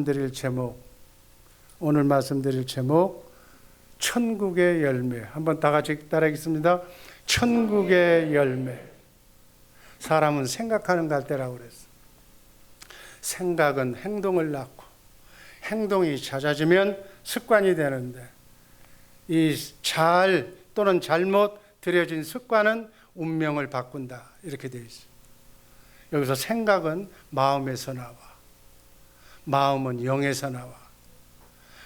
드릴 제목, 오늘 말씀드릴 제목 천국의 열매. 한번 다 같이 따라하겠습니다. 천국의 열매. 사람은 생각하는 갈대라고 그랬어. 생각은 행동을 낳고 행동이 잦아지면 습관이 되는데 이 잘 또는 잘못 들여진 습관은 운명을 바꾼다, 이렇게 되어 있어요. 여기서 생각은 마음에서 나와, 마음은 영에서 나와.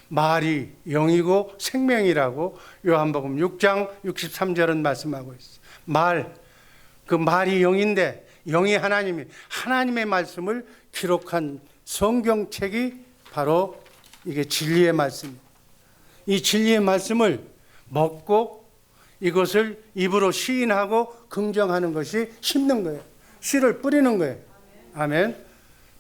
말이 영이고 생명이라고 요한복음 6장 63절은 말씀하고 있어요. 그 말이 영인데 영이 하나님의 말씀을 기록한 성경책이 바로 이게 진리의 말씀입니다. 이 진리의 말씀을 먹고 이것을 입으로 시인하고 긍정하는 것이 심는 거예요. 씨를 뿌리는 거예요. 아멘.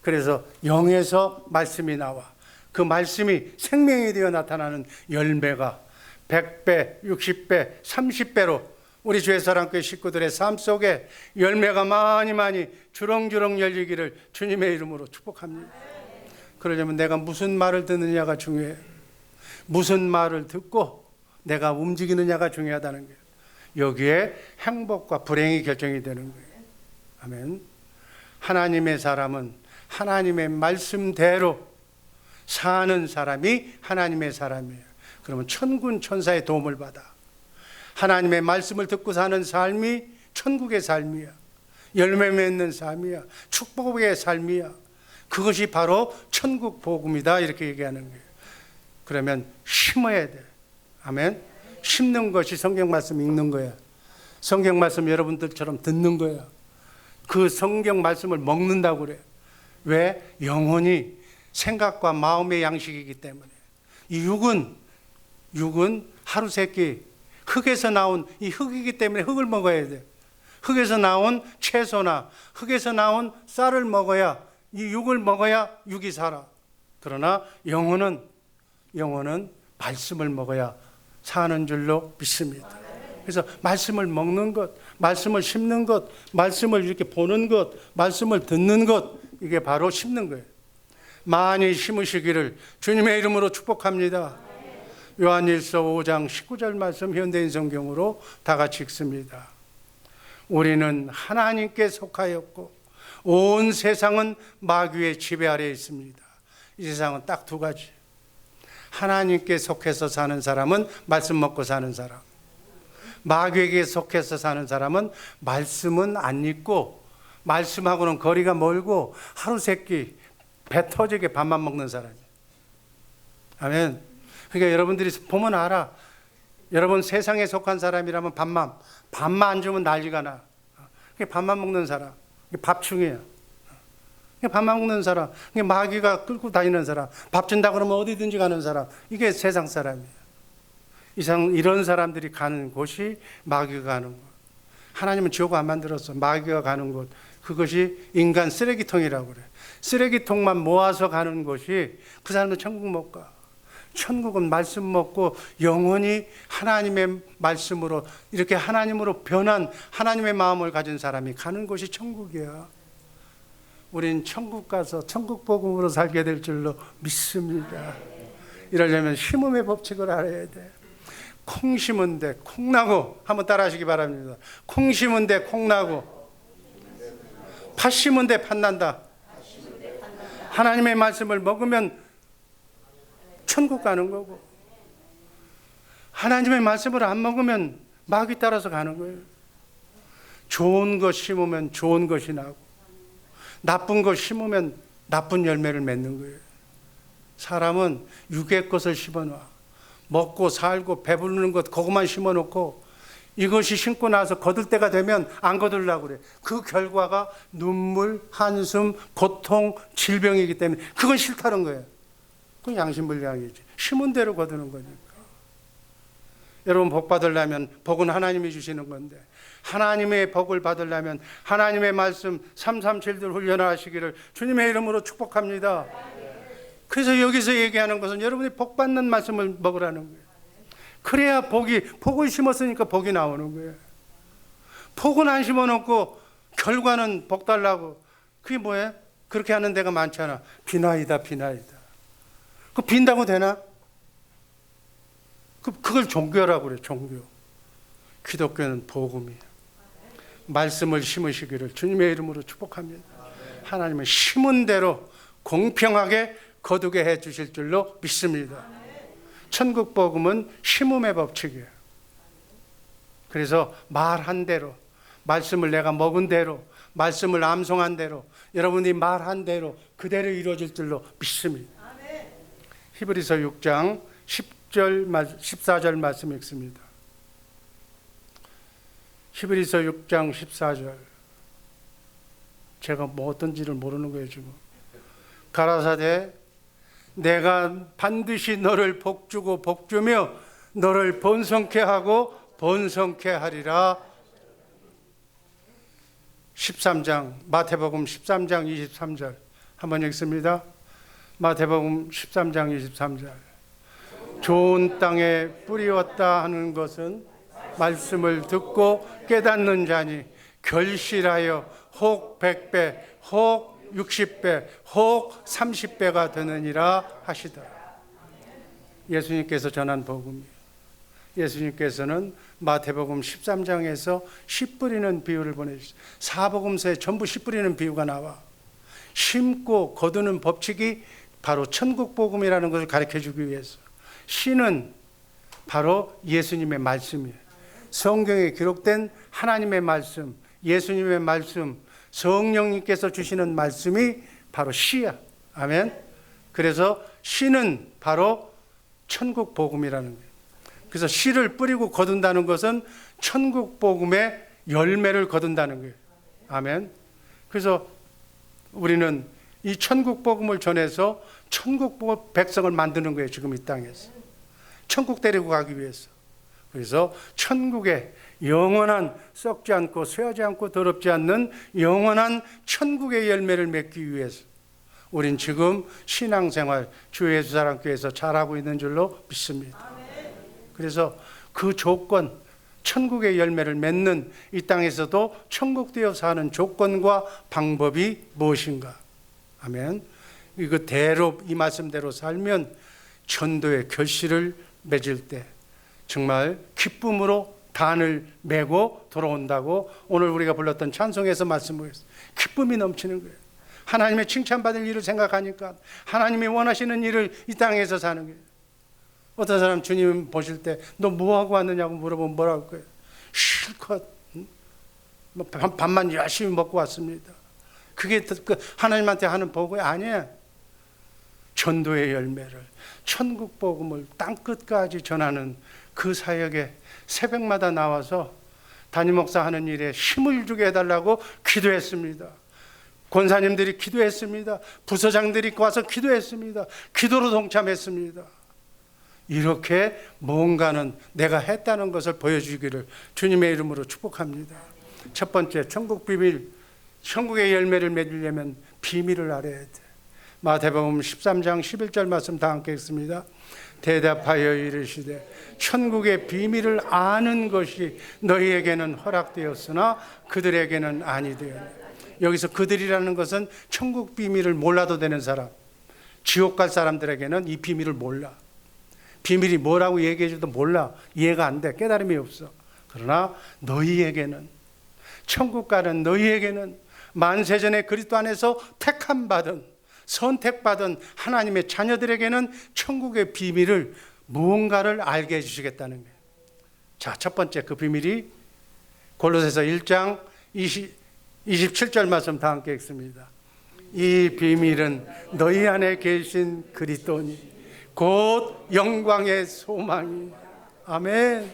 그래서 영에서 말씀이 나와 그 말씀이 생명이 되어 나타나는 열매가 100배, 60배, 30배로 우리 주의 사랑교회 식구들의 삶 속에 열매가 많이 주렁주렁 열리기를 주님의 이름으로 축복합니다. 그러려면 내가 무슨 말을 듣느냐가 중요해요. 무슨 말을 듣고 내가 움직이느냐가 중요하다는 거예요. 여기에 행복과 불행이 결정이 되는 거예요. 아멘. 하나님의 사람은 하나님의 말씀대로 사는 사람이 하나님의 사람이에요. 그러면 천군 천사의 도움을 받아 하나님의 말씀을 듣고 사는 삶이 천국의 삶이야. 열매 맺는 삶이야. 축복의 삶이야. 그것이 바로 천국 복음이다, 이렇게 얘기하는 거예요. 그러면 심어야 돼. 아멘. 심는 것이 성경 말씀 읽는 거야. 성경 말씀 여러분들처럼 듣는 거야. 그 성경 말씀을 먹는다고 그래. 왜? 영혼이 생각과 마음의 양식이기 때문에. 이 육은 하루 세끼 흙에서 나온 이 흙이기 때문에 흙을 먹어야 돼. 흙에서 나온 채소나 흙에서 나온 쌀을 먹어야, 이 육을 먹어야 육이 살아. 그러나 영혼은 말씀을 먹어야 사는 줄로 믿습니다. 그래서 말씀을 먹는 것, 말씀을 심는 것, 말씀을 이렇게 보는 것, 말씀을 듣는 것, 이게 바로 심는 거예요. 많이 심으시기를 주님의 이름으로 축복합니다. 요한일서 5장 19절 말씀 현대인 성경으로 다 같이 읽습니다. 우리는 하나님께 속하였고 온 세상은 마귀의 지배 아래에 있습니다. 이 세상은 딱 두 가지. 하나님께 속해서 사는 사람은 말씀 먹고 사는 사람, 마귀에게 속해서 사는 사람은 말씀은 안 읽고 말씀하고는 거리가 멀고 하루 세끼 배 터지게 밥만 먹는 사람이에요. 아멘. 그러니까 여러분들이 보면 알아. 여러분 세상에 속한 사람이라면 밥만 안 주면 난리가 나. 밥만 먹는 사람, 밥충이야. 밥만 먹는 사람, 마귀가 끌고 다니는 사람, 밥 준다 그러면 어디든지 가는 사람, 이게 세상 사람이에요. 이런 사람들이 가는 곳이 마귀가 가는 곳. 하나님은 지옥 안 만들었어. 마귀가 가는 곳, 그것이 인간 쓰레기통이라고 그래. 쓰레기통만 모아서 가는 곳이, 그 사람은 천국 못 가. 천국은 말씀 먹고 영원히 하나님의 말씀으로 이렇게 하나님으로 변한 하나님의 마음을 가진 사람이 가는 곳이 천국이야. 우린 천국 가서 천국 복음으로 살게 될 줄로 믿습니다. 이러려면 심음의 법칙을 알아야 돼. 콩 심은 데 콩 나고, 한번 따라 하시기 바랍니다. 콩 심은 데 콩 나고, 팥 심은 데 팥 난다. 하나님의 말씀을 먹으면 천국 가는 거고, 하나님의 말씀을 안 먹으면 마귀 따라서 가는 거예요. 좋은 것 심으면 좋은 것이 나고, 나쁜 것 심으면 나쁜 열매를 맺는 거예요. 사람은 육의 것을 심어놔. 먹고 살고 배부르는 것 그것만 심어놓고 이것이 심고 나서 거둘 때가 되면 안 거두려고 그래. 그 결과가 눈물, 한숨, 고통, 질병이기 때문에 그건 싫다는 거예요. 그건 양심불량이지. 심은 대로 거두는 거니까. 여러분 복 받으려면 복은 하나님이 주시는 건데, 하나님의 복을 받으려면 하나님의 말씀 337들 훈련하시기를 주님의 이름으로 축복합니다. 그래서 여기서 얘기하는 것은 여러분이 복 받는 말씀을 먹으라는 거예요. 그래야 복을 심었으니까 복이 나오는 거예요. 복은 안 심어놓고 결과는 복 달라고, 그게 뭐예요? 그렇게 하는 데가 많잖아. 비나이다. 그 빈다고 되나? 그걸 종교라고 그래, 종교. 기독교는 복음이에요. 말씀을 심으시기를 주님의 이름으로 축복합니다. 하나님은 심은 대로 공평하게 거두게 해 주실 줄로 믿습니다. 천국 복음은 심음의 법칙이에요. 그래서 말한 대로, 말씀을 내가 먹은 대로, 말씀을 암송한 대로, 여러분이 말한 대로 그대로 이루어질 줄로 믿습니다. 히브리서 6장 10절, 14절 말씀 읽습니다. 히브리서 6장 14절. 제가 뭐 어떤지를 모르는 거예요 지금. 가라사대 내가 반드시 너를 복주고 복주며 너를 번성케 하고 번성케 하리라. 13장 마태복음 13장 23절 한번 읽습니다. 마태복음 13장 23절. 좋은 땅에 뿌리었다 하는 것은 말씀을 듣고 깨닫는 자니 결실하여 혹 100배 혹 60배 혹 30배가 되느니라 하시더라. 예수님께서 전한 복음이에요. 예수님께서는 마태복음 13장에서 씨 뿌리는 비유를 보내주셨어요. 사복음서에 전부 씨 뿌리는 비유가 나와. 심고 거두는 법칙이 바로 천국 복음이라는 것을 가르쳐주기 위해서. 씨는 바로 예수님의 말씀이에요. 성경에 기록된 하나님의 말씀, 예수님의 말씀, 성령님께서 주시는 말씀이 바로 씨야. 아멘. 그래서 씨는 바로 천국 복음이라는 거예요. 그래서 씨를 뿌리고 거둔다는 것은 천국 복음의 열매를 거둔다는 거예요. 아멘. 그래서 우리는 이 천국 복음을 전해서 천국 백성을 만드는 거예요. 지금 이 땅에서 천국 데리고 가기 위해서. 그래서 천국에 영원한 썩지 않고 쇠하지 않고 더럽지 않는 영원한 천국의 열매를 맺기 위해서 우린 지금 신앙생활 주 예수 사랑교회에서 잘하고 있는 줄로 믿습니다. 그래서 그 조건, 천국의 열매를 맺는 이 땅에서도 천국 되어 사는 조건과 방법이 무엇인가? 아멘. 이거 대로 이 말씀대로 살면 전도의 결실을 맺을 때 정말 기쁨으로 단을 메고 돌아온다고 오늘 우리가 불렀던 찬송에서 말씀하셨어요. 기쁨이 넘치는 거예요. 하나님의 칭찬받을 일을 생각하니까 하나님이 원하시는 일을 이 땅에서 사는 거예요. 어떤 사람 주님 보실 때 너 뭐하고 왔느냐고 물어보면 뭐라고 할 거예요? 실컷 밥만 열심히 먹고 왔습니다. 그게 하나님한테 하는 복이 아니에요. 전도의 열매를, 천국 복음을 땅끝까지 전하는 그 사역에 새벽마다 나와서 담임 목사 하는 일에 힘을 주게 해달라고 기도했습니다. 권사님들이 기도했습니다. 부서장들이 와서 기도했습니다. 기도로 동참했습니다. 이렇게 뭔가는 내가 했다는 것을 보여주기를 주님의 이름으로 축복합니다. 첫 번째, 천국 비밀, 천국의 열매를 맺으려면 비밀을 알아야 돼. 마태복음 13장 11절 말씀 다 함께 읽습니다. 대답하여 이르시되 천국의 비밀을 아는 것이 너희에게는 허락되었으나 그들에게는 아니되었니. 여기서 그들이라는 것은 천국 비밀을 몰라도 되는 사람, 지옥 갈 사람들에게는 이 비밀을 몰라. 비밀이 뭐라고 얘기해 줘도 몰라. 이해가 안 돼. 깨달음이 없어. 그러나 너희에게는, 천국 가는 너희에게는 만세전에 그리스도 안에서 택함받은, 선택받은 하나님의 자녀들에게는 천국의 비밀을 무언가를 알게 해주시겠다는 거예요. 자, 첫 번째 그 비밀이 골로새서 1장 27절 말씀 다 함께 읽습니다. 이 비밀은 너희 안에 계신 그리스도니 곧 영광의 소망이. 아멘.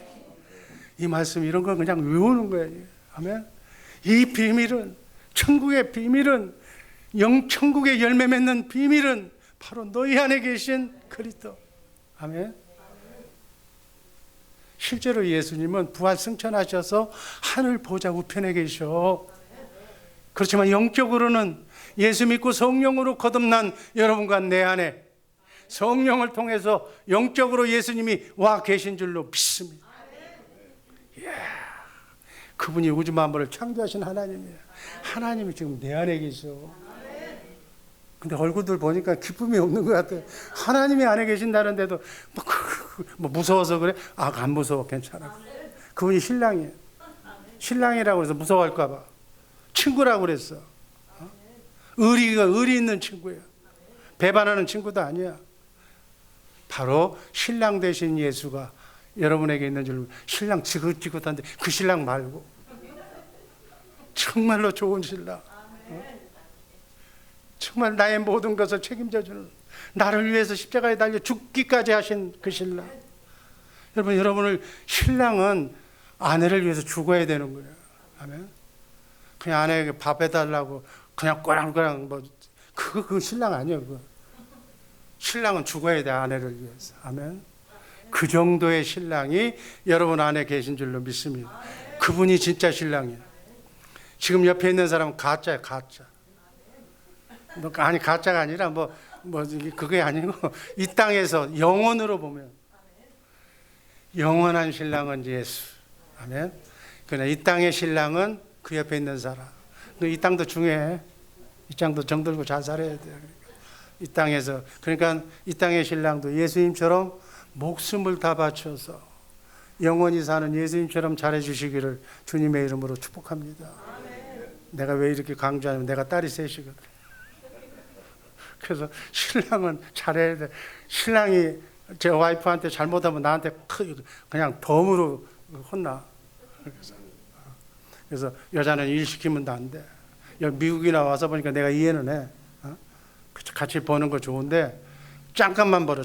이 말씀 이런 거 그냥 외우는 거예요. 아멘. 이 비밀은, 천국의 비밀은, 천국의 열매 맺는 비밀은 바로 너희 안에 계신 그리스도. 아멘. 실제로 예수님은 부활 승천하셔서 하늘 보좌 우편에 계셔. 그렇지만 영적으로는 예수 믿고 성령으로 거듭난 여러분과 내 안에 성령을 통해서 영적으로 예수님이 와 계신 줄로 믿습니다. 그분이 우주 만물을 창조하신 하나님이에요. 하나님이 지금 내 안에 계셔. 근데 얼굴들 보니까 기쁨이 없는 것 같아요. 하나님이 안에 계신다는데도 뭐 무서워서 그래? 안 무서워, 괜찮아. 그분이 신랑이에요. 신랑이라고 해서 무서워할까 봐. 친구라고 그랬어. 의리 있는 친구예요. 배반하는 친구도 아니야. 바로 신랑 되신 예수가 여러분에게 있는 줄. 신랑 지긋지긋한데 그 신랑 말고 정말로 좋은 신랑, 정말 나의 모든 것을 책임져주는, 나를 위해서 십자가에 달려 죽기까지 하신 그 신랑. 여러분을 신랑은 아내를 위해서 죽어야 되는 거예요. 아멘. 그냥 아내에게 밥 해달라고 그냥 꼬랑꼬랑 그 신랑 아니에요. 그거. 신랑은 죽어야 돼, 아내를 위해서. 아멘. 그 정도의 신랑이 여러분 안에 계신 줄로 믿습니다. 그분이 진짜 신랑이에요. 지금 옆에 있는 사람은 가짜야, 가짜. 아니, 가짜가 아니라 그게 아니고 이 땅에서 영원으로 보면 영원한 신랑은 예수. 아멘. 그러나 이 땅의 신랑은 그 옆에 있는 사람. 이 땅도 중요해. 이 땅도 정들고 잘 살아야 돼. 이 땅에서. 그러니까 이 땅의 신랑도 예수님처럼 목숨을 다 바쳐서 영원히 사는 예수님처럼 잘해주시기를 주님의 이름으로 축복합니다. 내가 왜 이렇게 강조하냐면 내가 딸이 셋이거든. 그래서 신랑은 잘해야 돼. 신랑이 제 와이프한테 잘못하면 나한테 그냥 덤으로 혼나. 그래서 여자는 일 시키면 안 돼. 여기 미국이나 와서 보니까 내가 이해는 해. 같이 버는 거 좋은데 잠깐만 벌어.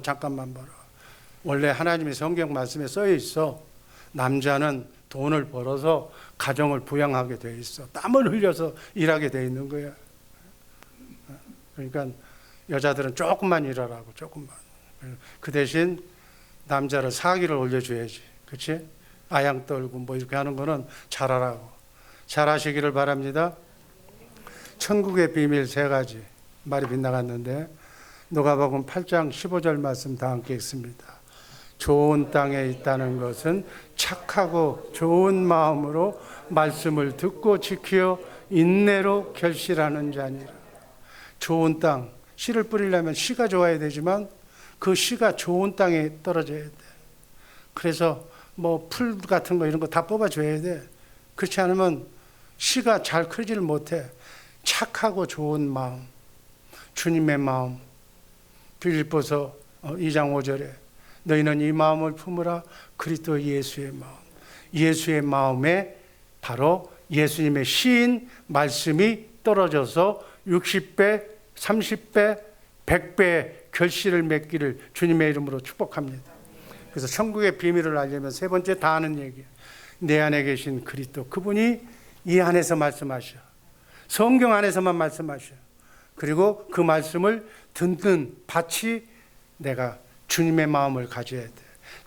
원래 하나님의 성경 말씀에 써 있어. 남자는 돈을 벌어서 가정을 부양하게 돼 있어. 땀을 흘려서 일하게 돼 있는 거야. 그러니까 여자들은 조금만 일하라고, 조금만. 그 대신 남자를 사기를 올려줘야지. 그렇지? 아양 떨고 이렇게 하는 거는 잘하라고. 잘하시기를 바랍니다. 천국의 비밀 3가지 말이 빗나갔는데 누가복음 8장 15절 말씀 다 함께 읽습니다. 좋은 땅에 있다는 것은 착하고 좋은 마음으로 말씀을 듣고 지키어 인내로 결실하는 자니라. 좋은 땅, 씨를 뿌리려면 씨가 좋아야 되지만 그 씨가 좋은 땅에 떨어져야 돼. 그래서 풀 같은 거 이런 거 다 뽑아줘야 돼. 그렇지 않으면 씨가 잘 크지를 못해. 착하고 좋은 마음, 주님의 마음. 빌립보서 2장 5절에 너희는 이 마음을 품으라. 그리스도 예수의 마음. 예수의 마음에 바로 예수님의 씨인 말씀이 떨어져서 60배, 30배, 100배의 결실을 맺기를 주님의 이름으로 축복합니다. 그래서 천국의 비밀을 알려면 3번째 다 아는 얘기예요. 내 안에 계신 그리스도, 그분이 이 안에서 말씀하셔. 성경 안에서만 말씀하셔. 그리고 그 말씀을 듣는 밭이 내가 주님의 마음을 가져야 돼.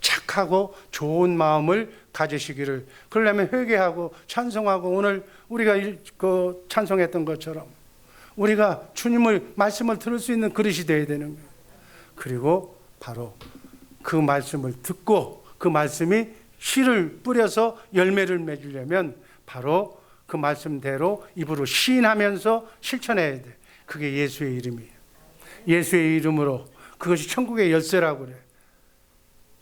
착하고 좋은 마음을 가지시기를. 그러려면 회개하고 찬송하고 오늘 우리가 찬송했던 것처럼 우리가 주님의 말씀을 들을 수 있는 그릇이 되어야 되는 거예요. 그리고 바로 그 말씀을 듣고 그 말씀이 씨를 뿌려서 열매를 맺으려면 바로 그 말씀대로 입으로 시인하면서 실천해야 돼. 그게 예수의 이름이에요. 예수의 이름으로. 그것이 천국의 열쇠라고 그래.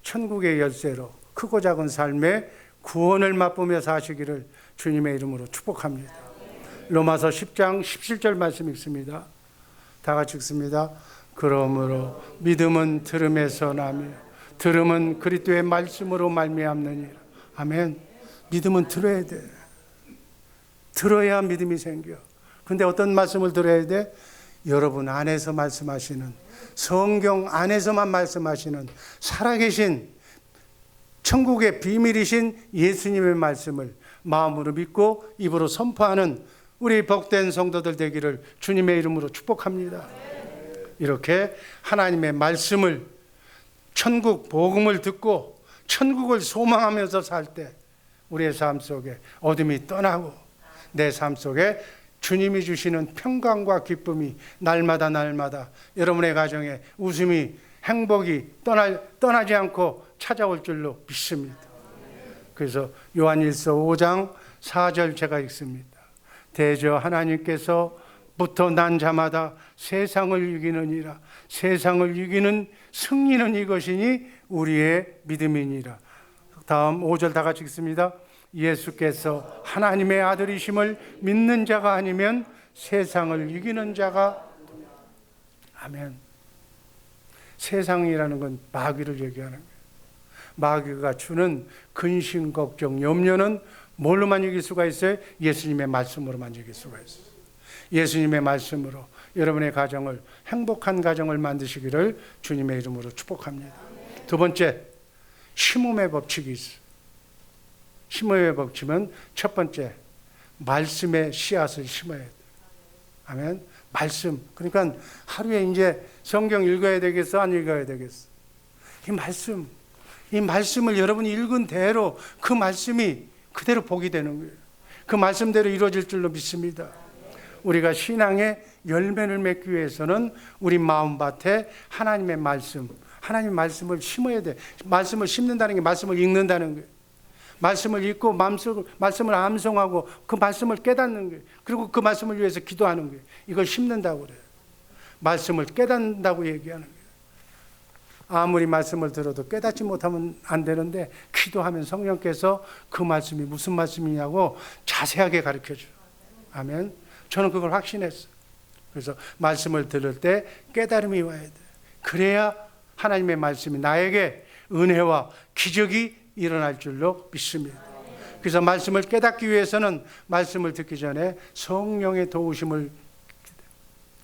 천국의 열쇠로 크고 작은 삶에 구원을 맛보며 사시기를 주님의 이름으로 축복합니다. 로마서 10장 17절 말씀 읽습니다. 다 같이 읽습니다. 그러므로 믿음은 들음에서 나며 들음은 그리스도의 말씀으로 말미암느니라. 아멘. 믿음은 들어야 돼. 들어야 믿음이 생겨. 근데 어떤 말씀을 들어야 돼? 여러분 안에서 말씀하시는, 성경 안에서만 말씀하시는 살아계신 천국의 비밀이신 예수님의 말씀을 마음으로 믿고 입으로 선포하는 우리 복된 성도들 되기를 주님의 이름으로 축복합니다. 이렇게 하나님의 말씀을, 천국 복음을 듣고 천국을 소망하면서 살 때 우리의 삶 속에 어둠이 떠나고 내 삶 속에 주님이 주시는 평강과 기쁨이 날마다 여러분의 가정에 웃음이, 행복이 떠나지 않고 찾아올 줄로 믿습니다. 그래서 요한일서 5장 4절 제가 읽습니다. 대저 하나님께서 부터 난 자마다 세상을 이기느니라. 세상을 이기는 승리는 이것이니 우리의 믿음이니라. 다음 5절 다 같이 읽습니다. 예수께서 하나님의 아들이심을 믿는 자가 아니면 세상을 이기는 자가. 아멘. 세상이라는 건 마귀를 얘기하는 거예요. 마귀가 주는 근심, 걱정, 염려는 뭘로만 이길 수가 있어요? 예수님의 말씀으로만 이길 수가 있어요. 예수님의 말씀으로 여러분의 가정을, 행복한 가정을 만드시기를 주님의 이름으로 축복합니다. 두 번째, 심음의 법칙이 있어요. 심음의 법칙은 첫 번째, 말씀의 씨앗을 심어야 돼요. 아멘. 말씀. 그러니까 하루에 이제 성경 읽어야 되겠어? 안 읽어야 되겠어? 이 말씀을 여러분이 읽은 대로 그 말씀이 그대로 복이 되는 거예요. 그 말씀대로 이루어질 줄로 믿습니다. 우리가 신앙의 열매를 맺기 위해서는 우리 마음밭에 하나님의 말씀, 하나님의 말씀을 심어야 돼. 말씀을 심는다는 게 말씀을 읽는다는 거예요. 말씀을 읽고 말씀을 암송하고 그 말씀을 깨닫는 거예요. 그리고 그 말씀을 위해서 기도하는 거예요. 이걸 심는다고 그래요. 말씀을 깨닫는다고 얘기하는 거예요. 아무리 말씀을 들어도 깨닫지 못하면 안 되는데 기도하면 성령께서 그 말씀이 무슨 말씀이냐고 자세하게 가르쳐줘요. 아멘. 저는 그걸 확신했어요. 그래서 말씀을 들을 때 깨달음이 와야 돼요. 그래야 하나님의 말씀이 나에게 은혜와 기적이 일어날 줄로 믿습니다. 그래서 말씀을 깨닫기 위해서는 말씀을 듣기 전에 성령의 도우심을,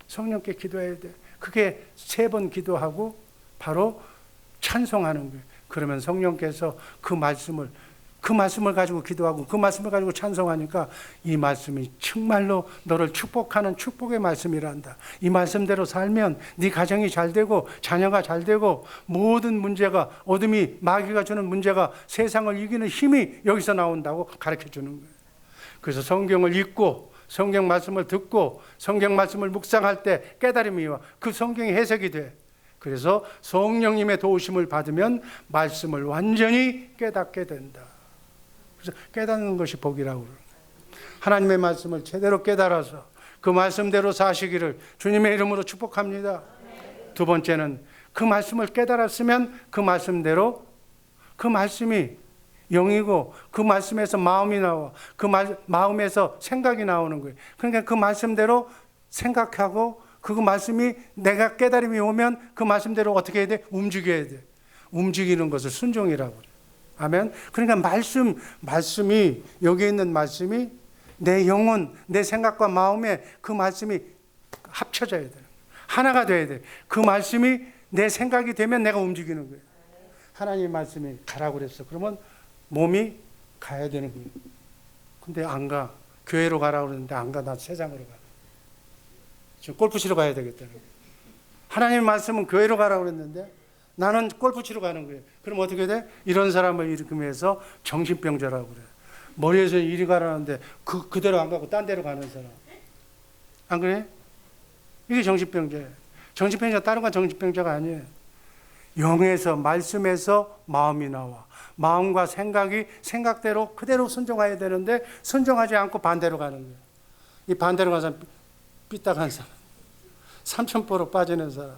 성령께 기도해야 돼요. 그게 3번 기도하고 바로 찬송하는 거예요. 그러면 성령께서 그 말씀을 가지고 기도하고 그 말씀을 가지고 찬송하니까 이 말씀이 정말로 너를 축복하는 축복의 말씀이란다. 이 말씀대로 살면 네 가정이 잘 되고 자녀가 잘 되고 모든 문제가, 어둠이, 마귀가 주는 문제가, 세상을 이기는 힘이 여기서 나온다고 가르쳐 주는 거예요. 그래서 성경을 읽고 성경 말씀을 듣고 성경 말씀을 묵상할 때 깨달음이 와. 그 성경이 해석이 돼. 그래서 성령님의 도우심을 받으면 말씀을 완전히 깨닫게 된다. 그래서 깨닫는 것이 복이라고 그래요. 하나님의 말씀을 제대로 깨달아서 그 말씀대로 사시기를 주님의 이름으로 축복합니다. 두 번째는 그 말씀을 깨달았으면 그 말씀대로, 그 말씀이 영이고 그 말씀에서 마음이 나와, 그 마음에서 생각이 나오는 거예요. 그러니까 그 말씀대로 생각하고 그 말씀이, 내가 깨달음이 오면 그 말씀대로 어떻게 해야 돼? 움직여야 돼. 움직이는 것을 순종이라고 그래요. 아멘. 그러니까 말씀이, 여기 있는 말씀이 내 영혼, 내 생각과 마음에 그 말씀이 합쳐져야 돼요. 하나가 돼야 돼요. 그 말씀이 내 생각이 되면 내가 움직이는 거예요. 하나님의 말씀이 가라고 그랬어. 그러면 몸이 가야 되는 거예요. 근데 안 가. 교회로 가라고 그러는데 안 가. 나 세상으로 가. 지금 골프 치러 가야 되겠다는 거예요. 하나님의 말씀은 교회로 가라고 그랬는데 나는 골프 치러 가는 거예요. 그럼 어떻게 돼? 이런 사람을 일으키면서 정신병자라고 그래요. 머리에서 이리 가라는데 그대로 안 가고 딴 데로 가는 사람. 안 그래? 이게 정신병자예요. 정신병자, 다른 건 정신병자가 아니에요. 영에서, 말씀에서 마음이 나와. 마음과 생각이 생각대로 그대로 순종해야 되는데 순종하지 않고 반대로 가는 거예요. 이 반대로 가서 삐딱한 사람, 삼천포로 빠지는 사람,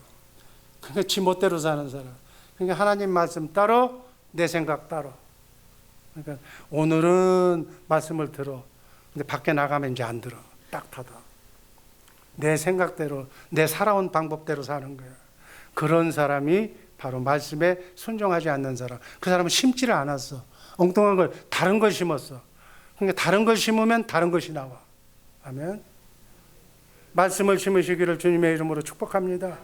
그러니까 지 멋대로 사는 사람. 그러니까 하나님 말씀 따로, 내 생각 따로. 그러니까 오늘은 말씀을 들어. 근데 밖에 나가면 이제 안 들어. 딱 닫아. 내 생각대로, 내 살아온 방법대로 사는 거야. 그런 사람이 바로 말씀에 순종하지 않는 사람. 그 사람은 심지를 않았어. 엉뚱한 걸, 다른 걸 심었어. 그러니까 다른 걸 심으면 다른 것이 나와. 아멘. 말씀을 심으시기를 주님의 이름으로 축복합니다.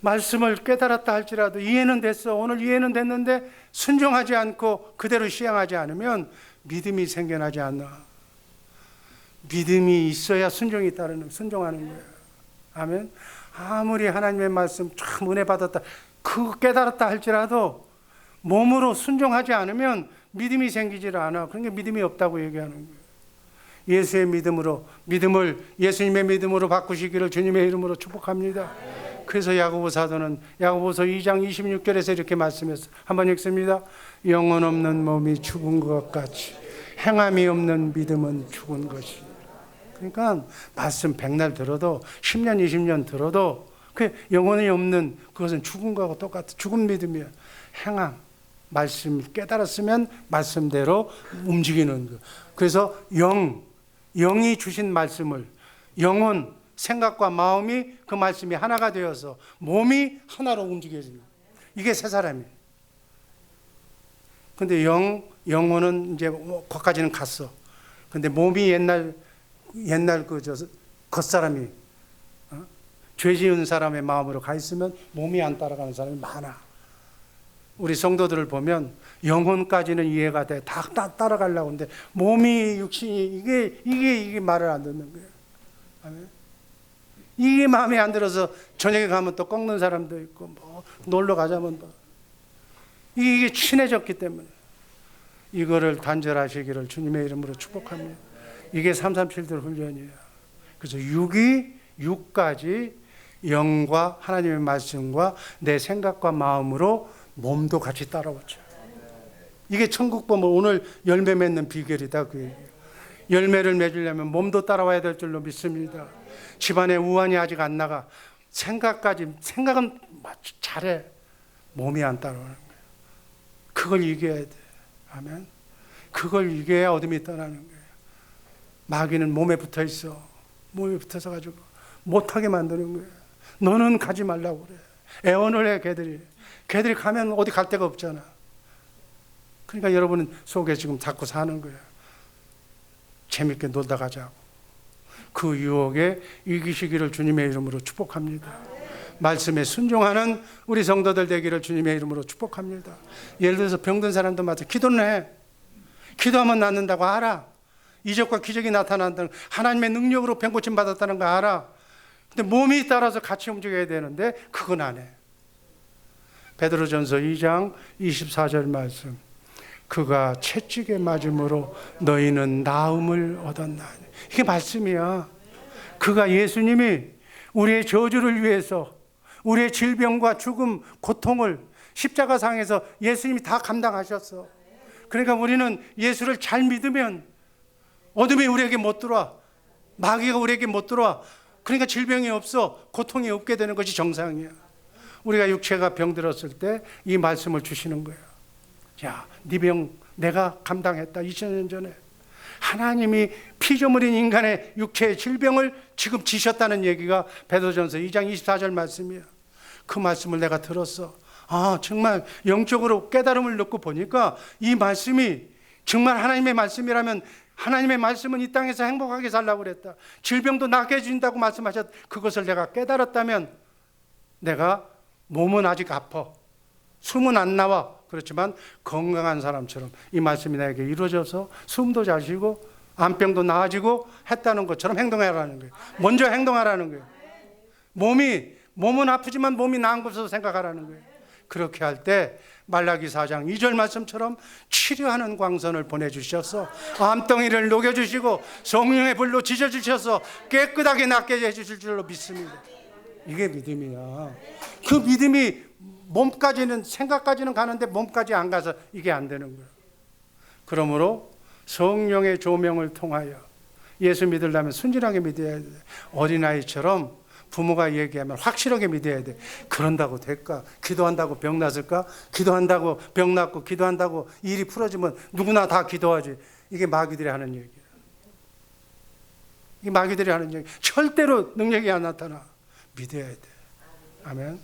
말씀을 깨달았다 할지라도 이해는 됐어. 오늘 이해는 됐는데 순종하지 않고 그대로 시행하지 않으면 믿음이 생겨나지 않나. 믿음이 있어야 순종하는 거예요. 아멘. 아무리 하나님의 말씀 참 은혜 받았다, 그 깨달았다 할지라도 몸으로 순종하지 않으면 믿음이 생기질 않아. 그러니까 믿음이 없다고 얘기하는 거예요. 예수의 믿음을 예수님의 믿음으로 바꾸시기를 주님의 이름으로 축복합니다. 그래서 야고보 사도는 야고보서 2장 26절에서 이렇게 말씀했어요. 한번 읽습니다. 영혼 없는 몸이 죽은 것 같이 행함이 없는 믿음은 죽은 것이니라. 그러니까 말씀 100날 들어도 10년 20년 들어도 그 영혼이 없는 그것은 죽은 거하고 똑같아. 죽은 믿음이야. 행함. 말씀 깨달았으면 말씀대로 움직이는 거. 그래서 영이 주신 말씀을 영혼, 생각과 마음이 그 말씀이 하나가 되어서 몸이 하나로 움직여지는 거예요. 이게 새 사람이에요. 근데 영혼은 이제 거기까지는 갔어. 근데 몸이 옛날 겉사람이 죄 지은 사람의 마음으로 가 있으면 몸이 안 따라가는 사람이 많아. 우리 성도들을 보면 영혼까지는 이해가 돼. 다 따라가려고 하는데 몸이 육신이 이게 말을 안 듣는 거예요. 아멘. 이게 마음에 안 들어서 저녁에 가면 또 꺾는 사람도 있고 뭐 놀러 가자면 또 이게 친해졌기 때문에 이거를 단절하시기를 주님의 이름으로 축복합니다. 이게 337들 훈련이에요. 그래서 6까지 영과 하나님의 말씀과 내 생각과 마음으로 몸도 같이 따라오죠. 이게 천국 보면 오늘 열매 맺는 비결이다. 그 얘기예요. 열매를 맺으려면 몸도 따라와야 될 줄로 믿습니다. 집안에 우환이 아직 안 나가. 생각은 잘해. 몸이 안 따라오는 거예요. 그걸 이겨야 돼. 아멘. 그걸 이겨야 어둠이 떠나는 거예요. 마귀는 몸에 붙어 있어. 몸에 붙어서 가지고 못하게 만드는 거예요. 너는 가지 말라고 그래. 애원을 해. 걔들이 가면 어디 갈 데가 없잖아. 그러니까 여러분 속에 지금 자꾸 사는 거예요. 재밌게 놀다 가자고. 그 유혹에 이기시기를 주님의 이름으로 축복합니다. 말씀에 순종하는 우리 성도들 되기를 주님의 이름으로 축복합니다. 예를 들어서 병든 사람도 마찬가지. 기도는 해. 기도하면 낫는다고 알아. 이적과 기적이 나타난다는 하나님의 능력으로 병 고침 받았다는 거 알아. 근데 몸이 따라서 같이 움직여야 되는데 그건 안 해. 베드로전서 2장 24절 말씀. 그가 채찍에 맞음으로 너희는 나음을 얻었나니. 이게 말씀이야. 그가 예수님이 우리의 저주를 위해서 우리의 질병과 죽음, 고통을 십자가상에서 예수님이 다 감당하셨어. 그러니까 우리는 예수를 잘 믿으면 어둠이 우리에게 못 들어와. 마귀가 우리에게 못 들어와. 그러니까 질병이 없어. 고통이 없게 되는 것이 정상이야. 우리가 육체가 병들었을 때 이 말씀을 주시는 거예요. 야, 네 병 내가 감당했다. 2000년 전에 하나님이 피조물인 인간의 육체의 질병을 지금 지셨다는 얘기가 베드로전서 2장 24절 말씀이야. 그 말씀을 내가 들었어. 아, 정말 영적으로 깨달음을 얻고 보니까 이 말씀이 정말 하나님의 말씀이라면 하나님의 말씀은 이 땅에서 행복하게 살라고 그랬다. 질병도 낫게 해준다고 말씀하셨. 그것을 내가 깨달았다면 내가 몸은 아직 아파. 숨은 안 나와. 그렇지만 건강한 사람처럼 이 말씀이 나에게 이루어져서 숨도 잘 쉬고 암병도 나아지고 했다는 것처럼 행동하라는 거예요. 먼저 행동하라는 거예요. 몸은 아프지만 몸이 나은 것으로 생각하라는 거예요. 그렇게 할 때 말라기 4장 2절 말씀처럼 치료하는 광선을 보내주셔서 암덩이를 녹여주시고 성령의 불로 지져주셔서 깨끗하게 낫게 해주실 줄로 믿습니다. 이게 믿음이야. 그 믿음이 몸까지는 생각까지는 가는데 몸까지 안 가서 이게 안 되는 거예요. 그러므로 성령의 조명을 통하여 예수 믿으려면 순진하게 믿어야 돼. 어린아이처럼 부모가 얘기하면 확실하게 믿어야 돼. 그런다고 될까? 기도한다고 병 났을까? 기도한다고 병 났고 기도한다고 일이 풀어지면 누구나 다 기도하지. 이게 마귀들이 하는 얘기야. 이게 마귀들이 하는 얘기. 절대로 능력이 안 나타나. 믿어야 돼. 아멘.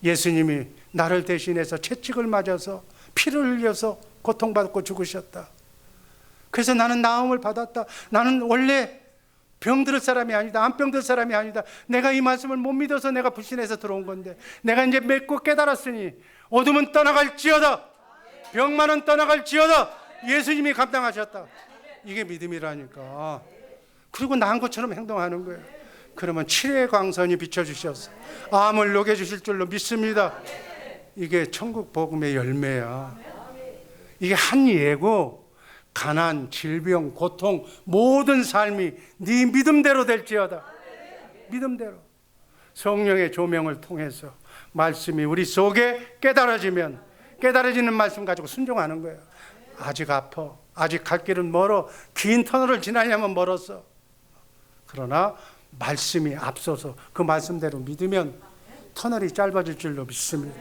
예수님이 나를 대신해서 채찍을 맞아서 피를 흘려서 고통받고 죽으셨다. 그래서 나는 나음을 받았다. 나는 원래 병들 사람이 아니다. 암병들 사람이 아니다. 내가 이 말씀을 못 믿어서 내가 불신해서 들어온 건데 내가 이제 맺고 깨달았으니 어둠은 떠나갈지어다. 병만은 떠나갈지어다. 예수님이 감당하셨다. 이게 믿음이라니까. 그리고 나은 것처럼 행동하는 거예요. 그러면 치료의 광선이 비춰주셔서 암을 녹여주실 줄로 믿습니다. 이게 천국 복음의 열매야. 이게 한 예고 가난, 질병, 고통 모든 삶이 네 믿음대로 될지어다. 믿음대로 성령의 조명을 통해서 말씀이 우리 속에 깨달아지면 깨달아지는 말씀 가지고 순종하는 거예요. 아직 아파. 아직 갈 길은 멀어. 긴 터널을 지나려면 멀었어. 그러나 말씀이 앞서서 그 말씀대로 믿으면 터널이 짧아질 줄로 믿습니다.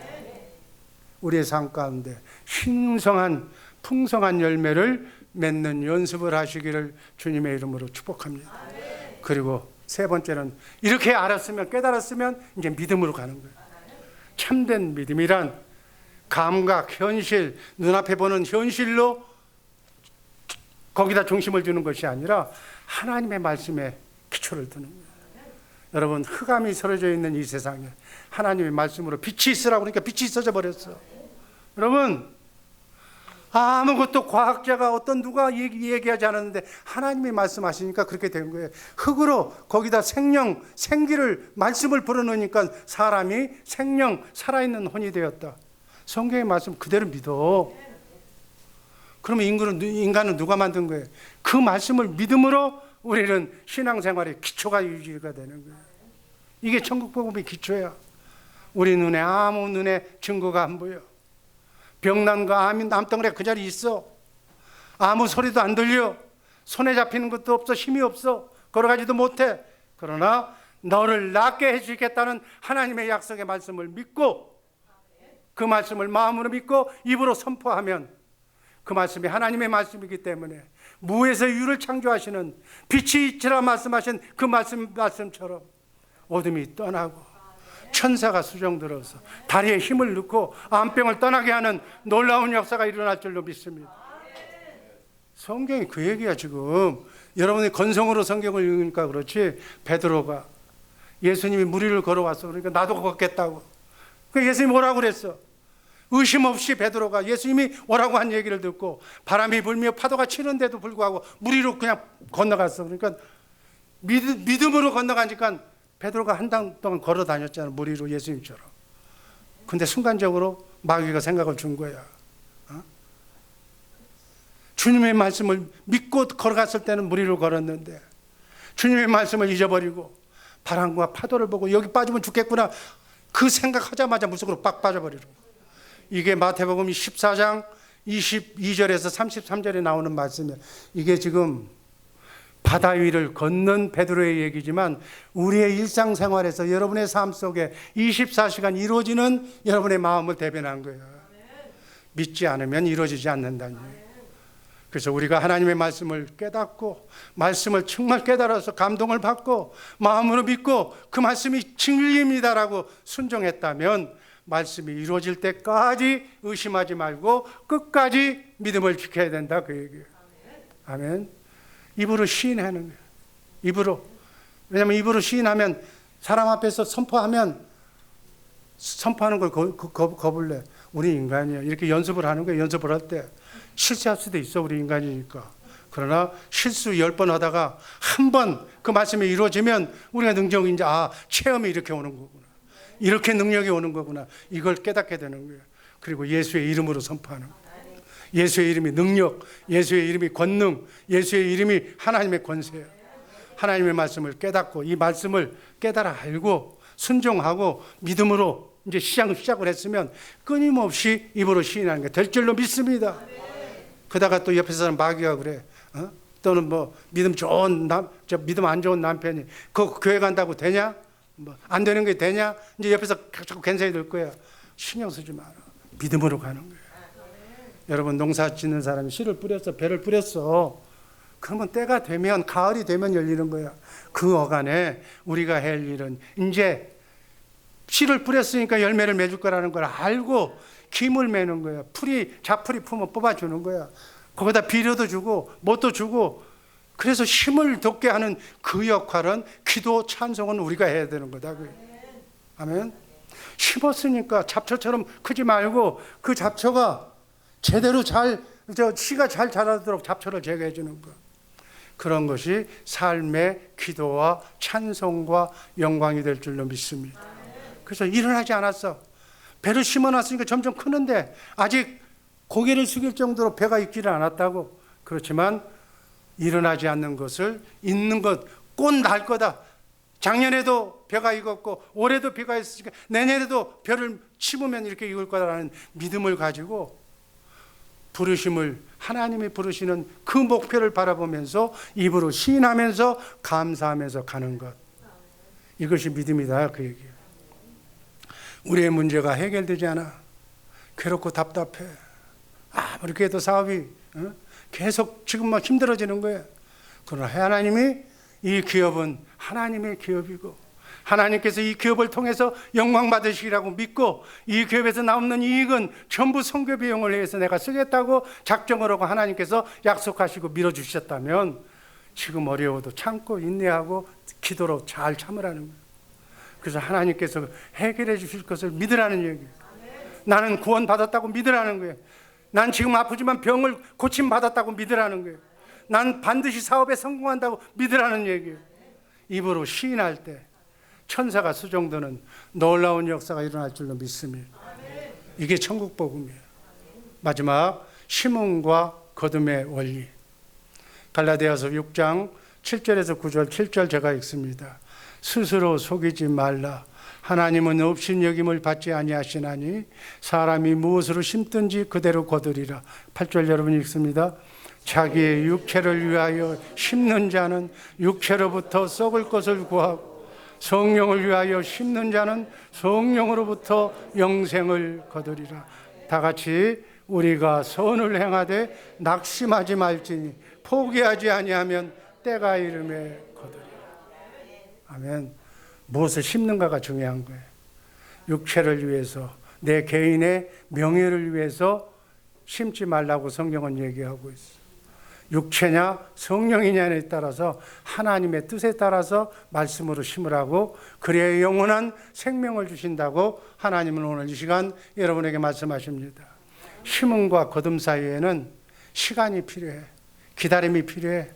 우리의 삶 가운데 신성한 풍성한 열매를 맺는 연습을 하시기를 주님의 이름으로 축복합니다. 그리고 세 번째는 이렇게 알았으면, 깨달았으면 이제 믿음으로 가는 거예요. 참된 믿음이란 감각, 현실, 눈앞에 보는 현실로 거기다 중심을 두는 것이 아니라 하나님의 말씀에 기초를 두는 거예요. 여러분, 흑암이 서려져 있는 이 세상에 하나님의 말씀으로 빛이 있으라고 그러니까 빛이 있어져 버렸어. 여러분, 아무것도 과학자가 어떤 누가 얘기하지 않았는데 하나님이 말씀하시니까 그렇게 된 거예요. 흙으로 거기다 생명, 생기를, 말씀을 불어넣으니까 사람이 생명, 살아있는 혼이 되었다. 성경의 말씀 그대로 믿어. 그러면 인간은 누가 만든 거예요? 그 말씀을 믿음으로 우리는 신앙생활의 기초가 유지가 되는 거예요. 이게 천국복음의 기초야. 우리 눈에 아무 눈에 증거가 안 보여. 병난과 암이 남덩어리가 그 자리에 있어. 아무 소리도 안 들려. 손에 잡히는 것도 없어. 힘이 없어. 걸어가지도 못해. 그러나 너를 낫게 해주겠다는 하나님의 약속의 말씀을 믿고 그 말씀을 마음으로 믿고 입으로 선포하면 그 말씀이 하나님의 말씀이기 때문에 무에서 유를 창조하시는 빛이 있으라 말씀하신 그 말씀처럼 어둠이 떠나고 천사가 수정들어서 다리에 힘을 넣고 암병을 떠나게 하는 놀라운 역사가 일어날 줄로 믿습니다. 성경이 그 얘기야. 지금 여러분이 건성으로 성경을 읽으니까 그렇지, 베드로가 예수님이 물 위를 걸어왔어. 그러니까 나도 걷겠다고. 그 예수님이 뭐라고 그랬어? 의심 없이 베드로가 예수님이 오라고 한 얘기를 듣고 바람이 불며 파도가 치는데도 불구하고 물 위로 그냥 건너갔어. 그러니까 믿음으로 건너가니까 베드로가 한 달 동안 걸어 다녔잖아, 물 위로 예수님처럼. 근데 순간적으로 마귀가 생각을 준 거야. 주님의 말씀을 믿고 걸어갔을 때는 물 위로 걸었는데 주님의 말씀을 잊어버리고 바람과 파도를 보고 여기 빠지면 죽겠구나 그 생각하자마자 물속으로 빡 빠져버리는 거야. 이게 마태복음 14장 22절에서 33절에 나오는 말씀이에요. 이게 지금 바다 위를 걷는 베드로의 얘기지만 우리의 일상생활에서 여러분의 삶 속에 24시간 이루어지는 여러분의 마음을 대변한 거예요. 믿지 않으면 이루어지지 않는다니. 그래서 우리가 하나님의 말씀을 깨닫고 말씀을 정말 깨달아서 감동을 받고 마음으로 믿고 그 말씀이 진리입니다라고 순종했다면 말씀이 이루어질 때까지 의심하지 말고 끝까지 믿음을 지켜야 된다, 그 얘기예요. 아멘. 입으로 시인하는 거예요. 입으로. 왜냐하면 입으로 시인하면 사람 앞에서 선포하는 걸 겁을 내. 우리 인간이에요. 이렇게 연습을 하는 거예요. 연습을 할 때 실수할 수도 있어, 우리 인간이니까. 그러나 실수 10번 하다가 한 번 그 말씀이 이루어지면 우리가 능력이 이제 체험이 이렇게 오는 거구나. 이렇게 능력이 오는 거구나. 이걸 깨닫게 되는 거예요. 그리고 예수의 이름으로 선포하는 거예요. 예수의 이름이 능력, 예수의 이름이 권능, 예수의 이름이 하나님의 권세예요. 하나님의 말씀을 깨닫고 이 말씀을 깨달아 알고 순종하고 믿음으로 이제 시작을 했으면 끊임없이 입으로 시인하는 게 될 줄로 믿습니다. 그러다가 또 옆에 사람 마귀가 그래. 또는 뭐 믿음 안 좋은 남편이 그 교회 간다고 되냐? 뭐 안 되는 게 되냐? 이제 옆에서 자꾸 괜찮이 들 거야. 신경 쓰지 마라. 믿음으로 가는 거예요. 여러분, 농사 짓는 사람이 씨를 뿌렸어, 배를 뿌렸어. 그러면 때가 되면, 가을이 되면 열리는 거야. 그 어간에 우리가 할 일은 이제 씨를 뿌렸으니까 열매를 맺을 거라는 걸 알고 김을 매는 거야. 자풀이 품어 뽑아주는 거야. 거기다 비료도 주고 뭣도 주고. 그래서 힘을 돋게 하는 그 역할은 기도, 찬송은 우리가 해야 되는 거다. 아멘. 심었으니까 잡초처럼 크지 말고 그 잡초가 제대로 씨가 잘 자라도록 잡초를 제거해 주는 것. 그런 것이 삶의 기도와 찬송과 영광이 될 줄로 믿습니다. 그래서 일어나지 않았어. 배를 심어놨으니까 점점 크는데 아직 고개를 숙일 정도로 배가 익지를 않았다고. 그렇지만 일어나지 않는 것을 있는 것, 꽃 날 거다. 작년에도 벼가 익었고 올해도 벼가 있으니까 내년에도 벼를 심으면 이렇게 익을 거다라는 믿음을 가지고 부르심을 하나님이 부르시는 그 목표를 바라보면서 입으로 시인하면서 감사하면서 가는 것, 이것이 믿음이다, 그 얘기예요. 우리의 문제가 해결되지 않아. 괴롭고 답답해. 아무리 해도 사업이 계속 지금 막 힘들어지는 거예요. 그러나 하나님이, 이 기업은 하나님의 기업이고 하나님께서 이 기업을 통해서 영광 받으시리라고 믿고, 이 기업에서 나오는 이익은 전부 선교 비용을 위해서 내가 쓰겠다고 작정을 하고 하나님께서 약속하시고 밀어주셨다면 지금 어려워도 참고 인내하고 기도로 잘 참으라는 거예요. 그래서 하나님께서 해결해 주실 것을 믿으라는 얘기예요. 나는 구원 받았다고 믿으라는 거예요. 난 지금 아프지만 병을 고침 받았다고 믿으라는 거예요. 난 반드시 사업에 성공한다고 믿으라는 얘기예요. 입으로 시인할 때 천사가 수종드는 놀라운 역사가 일어날 줄로 믿습니다. 이게 천국 복음이에요. 마지막, 심음과 거듭의 원리. 갈라디아서 6장 7절에서 9절, 7절 제가 읽습니다. 스스로 속이지 말라. 하나님은 업신여김을 받지 아니하시나니 사람이 무엇으로 심든지 그대로 거두리라. 8절 여러분 읽습니다. 자기의 육체를 위하여 심는 자는 육체로부터 썩을 것을 구하고 성령을 위하여 심는 자는 성령으로부터 영생을 거두리라. 다 같이, 우리가 선을 행하되 낙심하지 말지니 포기하지 아니하면 때가 이름에 거두리라. 아멘. 무엇을 심는가가 중요한 거예요. 육체를 위해서, 내 개인의 명예를 위해서 심지 말라고 성경은 얘기하고 있어요. 육체냐 성령이냐에 따라서 하나님의 뜻에 따라서 말씀으로 심으라고, 그래야 영원한 생명을 주신다고 하나님은 오늘 이 시간 여러분에게 말씀하십니다. 심음과 거듭 사이에는 시간이 필요해. 기다림이 필요해.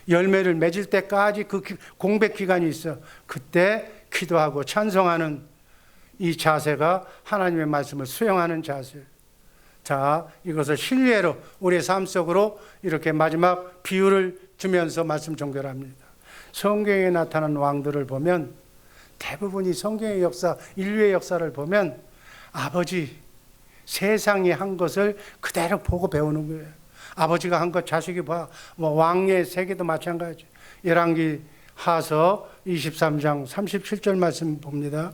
열매를 맺을 때까지 그 공백 기간이 있어. 그때 기도하고 찬송하는 이 자세가 하나님의 말씀을 수용하는 자세. 자, 이것을 신뢰로 우리의 삶 속으로 이렇게 마지막 비유를 주면서 말씀 종결합니다. 성경에 나타난 왕들을 보면 대부분이 성경의 역사, 인류의 역사를 보면 아버지, 세상이 한 것을 그대로 보고 배우는 거예요. 아버지가 한 것 자식이 봐. 왕의 세계도 마찬가지. 열왕기 하서 23장 37절 말씀 봅니다.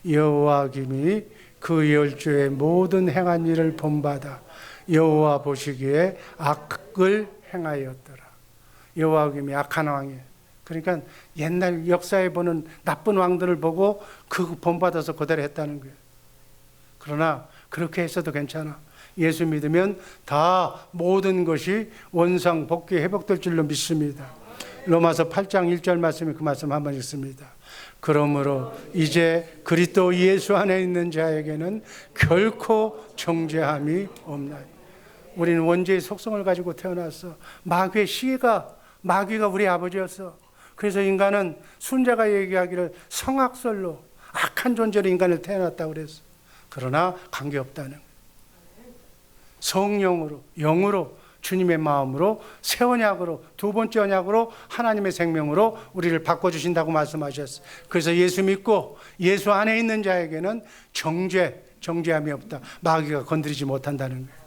여호와김이 그 열조의 모든 행한 일을 본받아 여호와 보시기에 악을 행하였더라. 여호와김이 악한 왕이에요. 그러니까 옛날 역사에 보는 나쁜 왕들을 보고 그 본받아서 그대로 했다는 거예요. 그러나 그렇게 했어도 괜찮아. 예수 믿으면 다 모든 것이 원상복귀 회복될 줄로 믿습니다. 로마서 8장 1절 말씀이 그 말씀 한번 읽습니다. 그러므로 이제 그리스도 예수 안에 있는 자에게는 결코 정죄함이 없나니. 우리는 원죄의 속성을 가지고 태어났어. 마귀가 우리 아버지였어. 그래서 인간은 순자가 얘기하기를 성악설로 악한 존재로 인간을 태어났다고 그랬어. 그러나 관계없다는 거예요. 성령으로, 영으로, 주님의 마음으로, 새 언약으로, 두 번째 언약으로, 하나님의 생명으로 우리를 바꿔주신다고 말씀하셨어요. 그래서 예수 믿고 예수 안에 있는 자에게는 정죄함이 없다. 마귀가 건드리지 못한다는 거예요.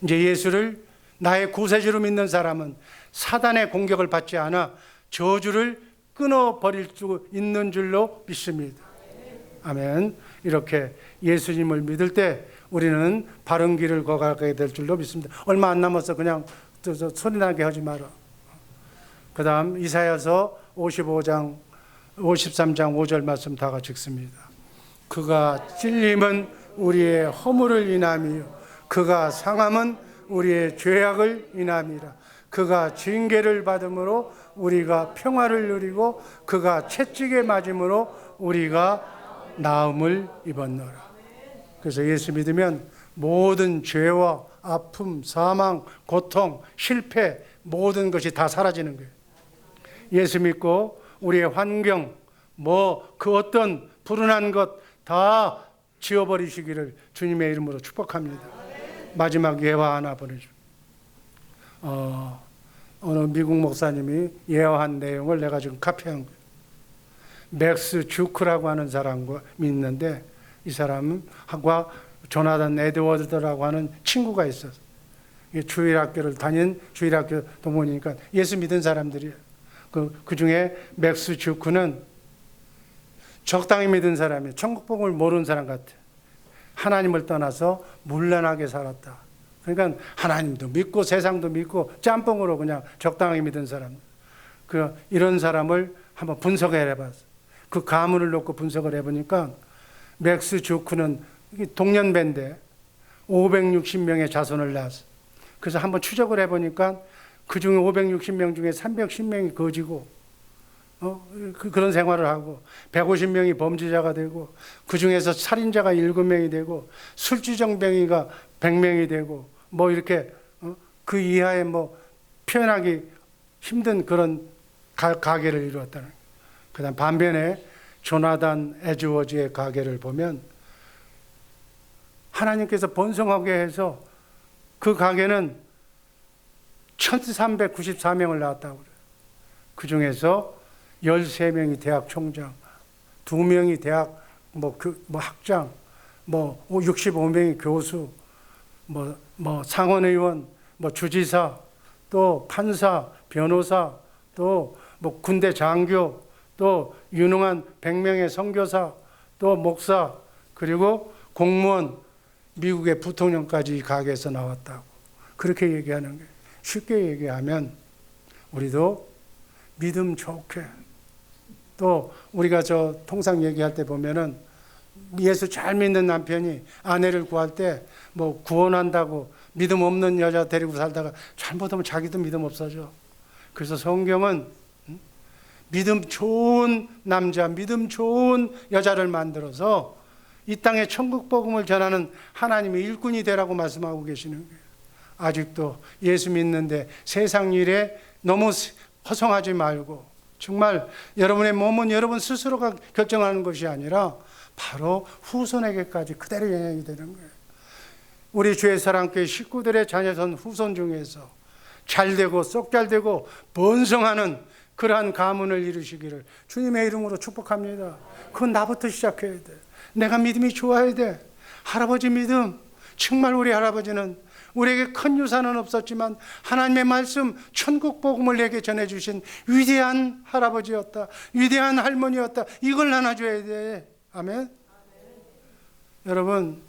이제 예수를 나의 구세주로 믿는 사람은 사단의 공격을 받지 않아 저주를 끊어버릴 수 있는 줄로 믿습니다. 아멘. 이렇게 예수님을 믿을 때 우리는 바른 길을 걸어가게 될 줄로 믿습니다. 얼마 안 남아서 그냥 소리나게 하지 마라. 그 다음 이사야서 53장 5절 말씀 다 같이 읽습니다. 그가 찔림은 우리의 허물을 인함이요 그가 상함은 우리의 죄악을 인함이라. 그가 징계를 받음으로 우리가 평화를 누리고 그가 채찍에 맞음으로 우리가 나음을 입었노라. 그래서 예수 믿으면 모든 죄와 아픔, 사망, 고통, 실패 모든 것이 다 사라지는 거예요. 예수 믿고 우리의 환경, 그 어떤 불운한 것 다 지워버리시기를 주님의 이름으로 축복합니다. 마지막 예화 하나 보내줘. 어느 미국 목사님이 예화한 내용을 내가 지금 카피한 거예요. 맥스 주크라고 하는 사람과 있는데 이 사람과 조나단 에드워드라고 하는 친구가 있었어요. 주일학교를 다닌 주일학교 동문이니까 예수 믿은 사람들이에요. 그 중에 맥스 주크는 적당히 믿은 사람이에요. 천국 복음을 모르는 사람 같아요. 하나님을 떠나서 문란하게 살았다. 그러니까 하나님도 믿고 세상도 믿고 짬뽕으로 그냥 적당히 믿은 사람. 이런 사람을 한번 분석해 봤어요. 그 가문을 놓고 분석을 해보니까 맥스 주크는 동년배인데 560명의 자손을 낳았어요. 그래서 한번 추적을 해보니까 그 중에 560명 중에 310명이 거지고 그런 생활을 하고 150명이 범죄자가 되고 그 중에서 살인자가 7명이 되고 술주정뱅이가 100명이 되고 뭐 이렇게 그 이하에 뭐 표현하기 힘든 그런 가계를 이루었다는 거예요. 그다음 반면에 조나단 에즈워즈의 가계를 보면 하나님께서 번성하게 해서 그 가계는 1394명을 낳았다고 그래요. 그 중에서 13명이 대학 총장, 2명이 대학 학장, 65명이 교수, 상원의원, 주지사, 또 판사, 변호사, 또 군대 장교, 또 유능한 100명의 선교사, 또 목사, 그리고 공무원, 미국의 부통령까지 이 가게에서 나왔다고 그렇게 얘기하는 거예요. 쉽게 얘기하면 우리도 믿음 좋게, 또 우리가 통상 얘기할 때 보면은 예수 잘 믿는 남편이 아내를 구할 때 구원한다고 믿음 없는 여자 데리고 살다가 잘못하면 자기도 믿음 없어져. 그래서 성경은 믿음 좋은 남자, 믿음 좋은 여자를 만들어서 이 땅에 천국 복음을 전하는 하나님의 일꾼이 되라고 말씀하고 계시는 거예요. 아직도 예수 믿는데 세상 일에 너무 허성하지 말고 정말 여러분의 몸은 여러분 스스로가 결정하는 것이 아니라 바로 후손에게까지 그대로 영향이 되는 거예요. 우리 주의 사랑교회 식구들의 자녀선 후손 중에서 잘되고 쏙 잘되고 번성하는 그러한 가문을 이루시기를 주님의 이름으로 축복합니다. 그건 나부터 시작해야 돼. 내가 믿음이 좋아야 돼. 할아버지 믿음, 정말 우리 할아버지는 우리에게 큰 유산은 없었지만 하나님의 말씀, 천국 복음을 내게 전해주신 위대한 할아버지였다. 위대한 할머니였다. 이걸 나눠줘야 돼. 아멘. 여러분,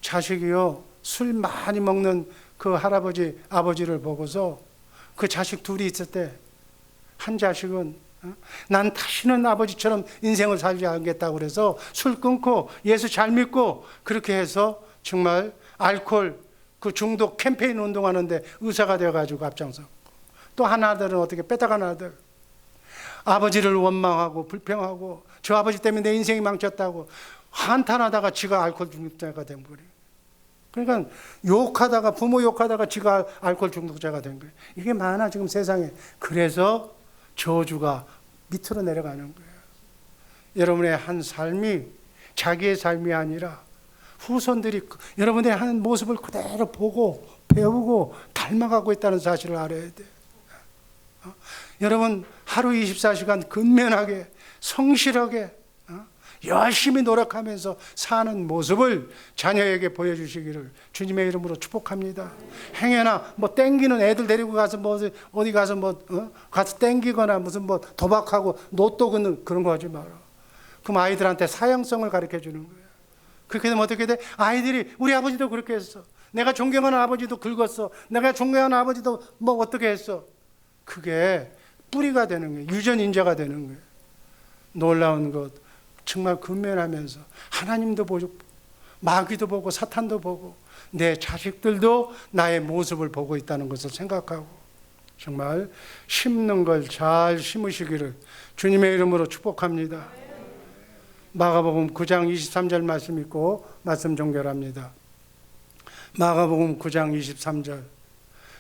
자식이요 술 많이 먹는 그 할아버지, 아버지를 보고서 그 자식 둘이 있을 때 한 자식은 난 다시는 아버지처럼 인생을 살지 않겠다고 그래서 술 끊고 예수 잘 믿고 그렇게 해서 정말 알코올 그 중독 캠페인 운동하는데 의사가 되어가지고 앞장섰고, 또 하나들은 어떻게 뺏어간 아들, 아버지를 원망하고 불평하고 저 아버지 때문에 내 인생이 망쳤다고 한탄하다가 지가 알코올 중독자가 된 거예요. 그러니까 욕하다가 부모 욕하다가 지가 알코올 중독자가 된 거예요. 이게 많아 지금 세상에. 그래서 저주가 밑으로 내려가는 거예요. 여러분의 한 삶이 자기의 삶이 아니라 후손들이 여러분의 하는 모습을 그대로 보고 배우고 닮아가고 있다는 사실을 알아야 돼요. 여러분 하루 24시간 근면하게 성실하게 열심히 노력하면서 사는 모습을 자녀에게 보여주시기를 주님의 이름으로 축복합니다. 행여나 땡기는 애들 데리고 가서 어디 가서 가서 땡기거나 무슨 도박하고 로또 긋는 그런 거 하지 마라. 그럼 아이들한테 사형성을 가르쳐 주는 거예요. 그렇게 되면 어떻게 돼? 아이들이 우리 아버지도 그렇게 했어. 내가 존경하는 아버지도 긁었어. 내가 존경하는 아버지도 어떻게 했어. 그게 뿌리가 되는 거예요. 유전인자가 되는 거예요. 놀라운 것. 정말 근면하면서 하나님도 보고 마귀도 보고 사탄도 보고 내 자식들도 나의 모습을 보고 있다는 것을 생각하고 정말 심는 걸 잘 심으시기를 주님의 이름으로 축복합니다. 마가복음 9장 23절 말씀 읽고 말씀 종결합니다. 마가복음 9장 23절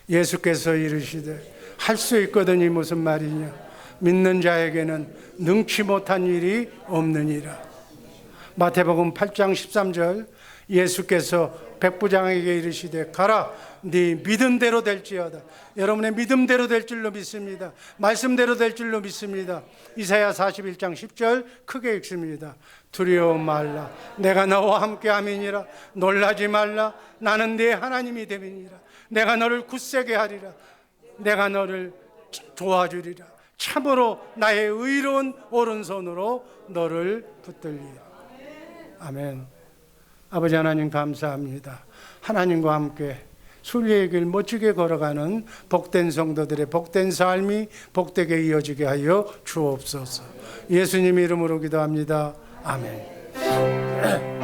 예수께서 이르시되 할 수 있거든이 무슨 말이냐. 믿는 자에게는 능치 못한 일이 없느니라. 마태복음 8장 13절 예수께서 백부장에게 이르시되 가라 네 믿음대로 될지어다. 여러분의 믿음대로 될 줄로 믿습니다. 말씀대로 될 줄로 믿습니다. 이사야 41장 10절 크게 읽습니다. 두려워 말라. 내가 너와 함께 함이니라. 놀라지 말라. 나는 네 하나님이 됨이니라. 내가 너를 굳세게 하리라. 내가 너를 도와주리라. 참으로 나의 의로운 오른손으로 너를 붙들리라. 아멘. 아버지 하나님 감사합니다. 하나님과 함께 순리의 길 멋지게 걸어가는 복된 성도들의 복된 삶이 복되게 이어지게 하여 주옵소서. 예수님 이름으로 기도합니다. 아멘.